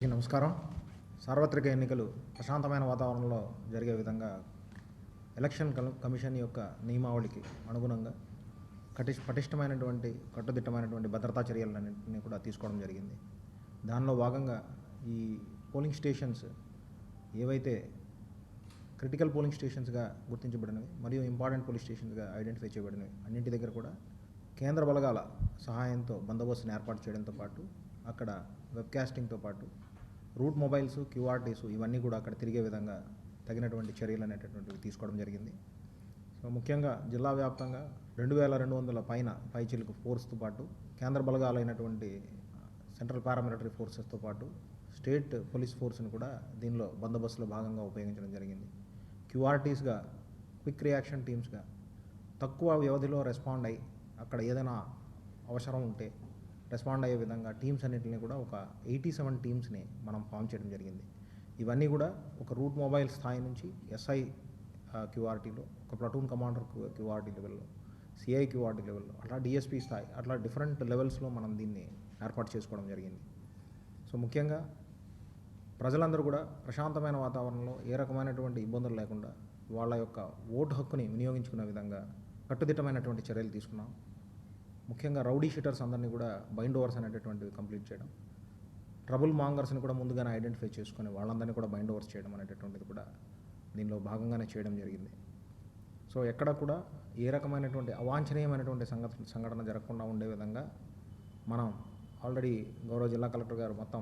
నమస్కారం. సార్వత్రిక ఎన్నికలు ప్రశాంతమైన వాతావరణంలో జరిగే విధంగా ఎలక్షన్ కమిషన్ యొక్క నియమావళికి అనుగుణంగా పటిష్టమైనటువంటి కట్టుదిట్టమైనటువంటి భద్రతా చర్యలన్నింటినీ కూడా తీసుకోవడం జరిగింది. దానిలో భాగంగా ఈ పోలింగ్ స్టేషన్స్ ఏవైతే క్రిటికల్ పోలింగ్ స్టేషన్స్గా గుర్తించబడినవి మరియు ఇంపార్టెంట్ పోలింగ్ స్టేషన్స్గా ఐడెంటిఫై చేయబడినవి అన్నింటి దగ్గర కూడా కేంద్ర బలగాల సహాయంతో బందోబస్తును ఏర్పాటు చేయడంతో పాటు అక్కడ వెబ్కాస్టింగ్తో పాటు రూట్ మొబైల్స్, క్యూఆర్టీస్ ఇవన్నీ కూడా అక్కడ తిరిగే విధంగా తగినటువంటి చర్యలు అనేటటువంటివి తీసుకోవడం జరిగింది. సో ముఖ్యంగా జిల్లా వ్యాప్తంగా 2200 పైచిలుకు ఫోర్స్తో పాటు కేంద్ర బలగాలైనటువంటి సెంట్రల్ పారామిలిటరీ ఫోర్సెస్తో పాటు స్టేట్ పోలీస్ ఫోర్స్ని కూడా దీనిలో బందోబస్తులో భాగంగా ఉపయోగించడం జరిగింది. క్యూఆర్టీస్గా క్విక్ రియాక్షన్ టీమ్స్గా తక్కువ వ్యవధిలో రెస్పాండ్ అయ్యి అక్కడ ఏదైనా అవసరం ఉంటే రెస్పాండ్ అయ్యే విధంగా టీమ్స్ అన్నింటినీ కూడా ఒక 87 టీమ్స్ని మనం ఫామ్ చేయడం జరిగింది. ఇవన్నీ కూడా ఒక రూట్ మొబైల్ స్థాయి నుంచి ఎస్ఐ క్యూఆర్టీలో, ఒక ప్లటూన్ కమాండర్ క్యూఆర్టీ లెవెల్లో, సిఐ క్యూఆర్టీ లెవెల్లో, అట్లా డిఎస్పీ స్థాయి, అట్లా డిఫరెంట్ లెవెల్స్లో మనం దీన్ని ఏర్పాటు చేసుకోవడం జరిగింది. సో ముఖ్యంగా ప్రజలందరూ కూడా ప్రశాంతమైన వాతావరణంలో ఏ రకమైనటువంటి ఇబ్బందులు లేకుండా వాళ్ళ యొక్క ఓటు హక్కుని వినియోగించుకునే విధంగా కట్టుదిట్టమైనటువంటి చర్యలు తీసుకున్నాం. ముఖ్యంగా రౌడీ షీటర్స్ అందరినీ కూడా బైండ్ ఓవర్స్ అనేటటువంటివి కంప్లీట్ చేయడం, ట్రబుల్ మాంగర్స్ని కూడా ముందుగానే ఐడెంటిఫై చేసుకుని వాళ్ళందరినీ కూడా బైండ్ ఓవర్స్ చేయడం అనేటటువంటిది కూడా దీనిలో భాగంగానే చేయడం జరిగింది. సో ఎక్కడ కూడా ఏ రకమైనటువంటి అవాంఛనీయమైనటువంటి సంఘటన జరగకుండా ఉండే విధంగా మనం ఆల్రెడీ గౌరవ జిల్లా కలెక్టర్ గారు మొత్తం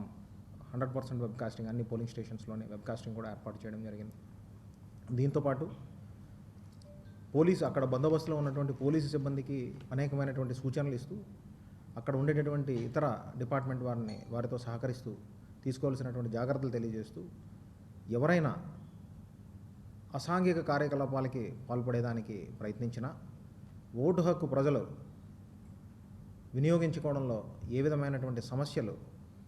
100% వెబ్కాస్టింగ్ అన్ని పోలింగ్ స్టేషన్స్లోనే వెబ్కాస్టింగ్ కూడా ఏర్పాటు చేయడం జరిగింది. దీంతోపాటు అక్కడ బందోబస్తులో ఉన్నటువంటి పోలీసు సిబ్బందికి అనేకమైనటువంటి సూచనలు ఇస్తూ అక్కడ ఉండేటటువంటి ఇతర డిపార్ట్మెంట్ వారితో సహకరిస్తూ తీసుకోవాల్సినటువంటి జాగ్రత్తలు తెలియజేస్తూ ఎవరైనా అసాంఘిక కార్యకలాపాలకి పాల్పడేదానికి ప్రయత్నించినా ఓటు హక్కు ప్రజలు వినియోగించుకోవడంలో ఏ విధమైనటువంటి సమస్యలు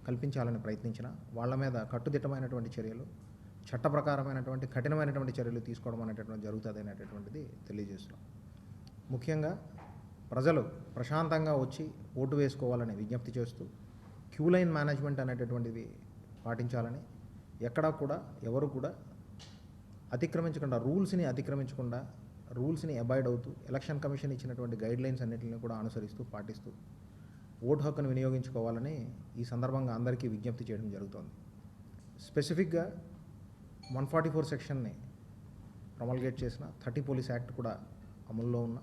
కల్పించాలని ప్రయత్నించినా వాళ్ళ మీద కట్టుదిట్టమైనటువంటి చర్యలు, చట్ట ప్రకారమైనటువంటి కఠినమైనటువంటి చర్యలు తీసుకోవడం అనేటటువంటి జరుగుతుంది అనేటటువంటిది తెలియజేస్తున్నాం. ముఖ్యంగా ప్రజలు ప్రశాంతంగా వచ్చి ఓటు వేసుకోవాలని విజ్ఞప్తి చేస్తూ క్యూ లైన్ మేనేజ్మెంట్ అనేటటువంటిది పాటించాలని, ఎక్కడా కూడా ఎవరు కూడా అతిక్రమించకుండా రూల్స్ని అబాయిడ్ అవుతూ ఎలక్షన్ కమిషన్ ఇచ్చినటువంటి గైడ్లైన్స్ అన్నింటినీ కూడా అనుసరిస్తూ పాటిస్తూ ఓటు హక్కును వినియోగించుకోవాలని ఈ సందర్భంగా అందరికీ విజ్ఞప్తి చేయడం జరుగుతోంది. స్పెసిఫిక్గా 144 సెక్షన్ని ప్రమల్గేట్ చేసిన 30 పోలీస్ యాక్ట్ కూడా అమల్లో ఉన్న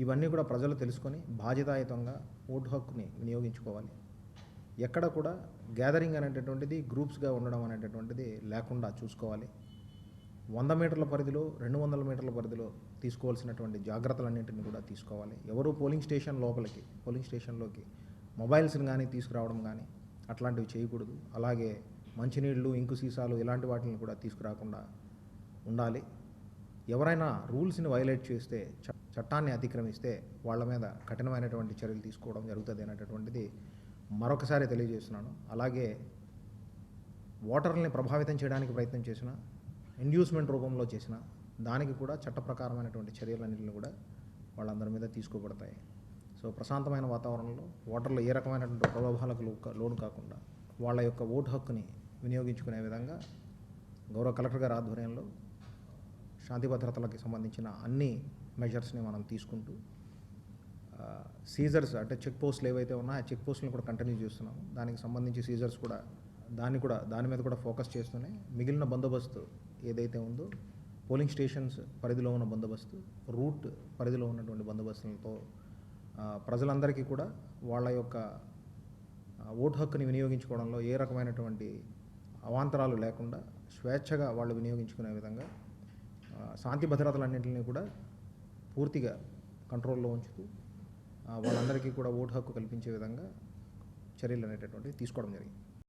ఇవన్నీ కూడా ప్రజలు తెలుసుకొని బాధ్యతాయుతంగా ఓటు హక్కుని వినియోగించుకోవాలి. ఎక్కడ కూడా గ్యాదరింగ్ అనేటటువంటిది గ్రూప్స్గా ఉండడం అనేటటువంటిది లేకుండా చూసుకోవాలి. 100 మీటర్ల పరిధిలో, 200 మీటర్ల పరిధిలో తీసుకోవాల్సినటువంటి జాగ్రత్తలన్నింటినీ కూడా తీసుకోవాలి. ఎవరు పోలింగ్ స్టేషన్లోకి మొబైల్స్ని కానీ తీసుకురావడం కానీ అట్లాంటివి చేయకూడదు. అలాగే మంచినీళ్ళు, ఇంకు సీసాలు ఇలాంటి వాటిని కూడా తీసుకురాకుండా ఉండాలి. ఎవరైనా రూల్స్ని వైలేట్ చేస్తే, చట్టాన్ని అతిక్రమిస్తే వాళ్ళ మీద కఠినమైనటువంటి చర్యలు తీసుకోవడం జరుగుతుంది అనేటటువంటిది మరొకసారి తెలియజేస్తున్నాను. అలాగే ఓటర్లని ప్రభావితం చేయడానికి ప్రయత్నం చేసిన, ఇండ్యూస్మెంట్ రూపంలో చేసిన దానికి కూడా చట్ట ప్రకారమైనటువంటి చర్యలన్నింటినీ కూడా వాళ్ళందరి మీద తీసుకోబడతాయి. సో ప్రశాంతమైన వాతావరణంలో ఓటర్లు ఏ రకమైనటువంటి ప్రలోభాలకు లోను కాకుండా వాళ్ళ యొక్క ఓటు హక్కుని వినియోగించుకునే విధంగా గౌరవ కలెక్టర్ గారి ఆధ్వర్యంలో శాంతి భద్రతలకు సంబంధించిన అన్ని మెజర్స్ని మనం తీసుకుంటూ సీజర్స్ అంటే చెక్ పోస్టులు ఏవైతే ఉన్నాయో ఆ చెక్ పోస్టులను కూడా కంటిన్యూ చేస్తున్నాము. దానికి సంబంధించి సీజర్స్ కూడా దాని మీద కూడా ఫోకస్ చేస్తూనే మిగిలిన బందోబస్తు ఏదైతే ఉందో పోలింగ్ స్టేషన్స్ పరిధిలో ఉన్న బందోబస్తు, రూట్ పరిధిలో ఉన్నటువంటి బందోబస్తులతో ప్రజలందరికీ కూడా వాళ్ళ యొక్క ఓటు హక్కుని వినియోగించుకోవడంలో ఏ రకమైనటువంటి అవాంతరాలు లేకుండా స్వేచ్ఛగా వాళ్ళు వినియోగించుకునే విధంగా శాంతి భద్రతలన్నింటినీ కూడా పూర్తిగా కంట్రోల్లో ఉంచుతూ వాళ్ళందరికీ కూడా ఓటు హక్కు కల్పించే విధంగా చర్యలు అనేటటువంటివి తీసుకోవడం జరిగింది.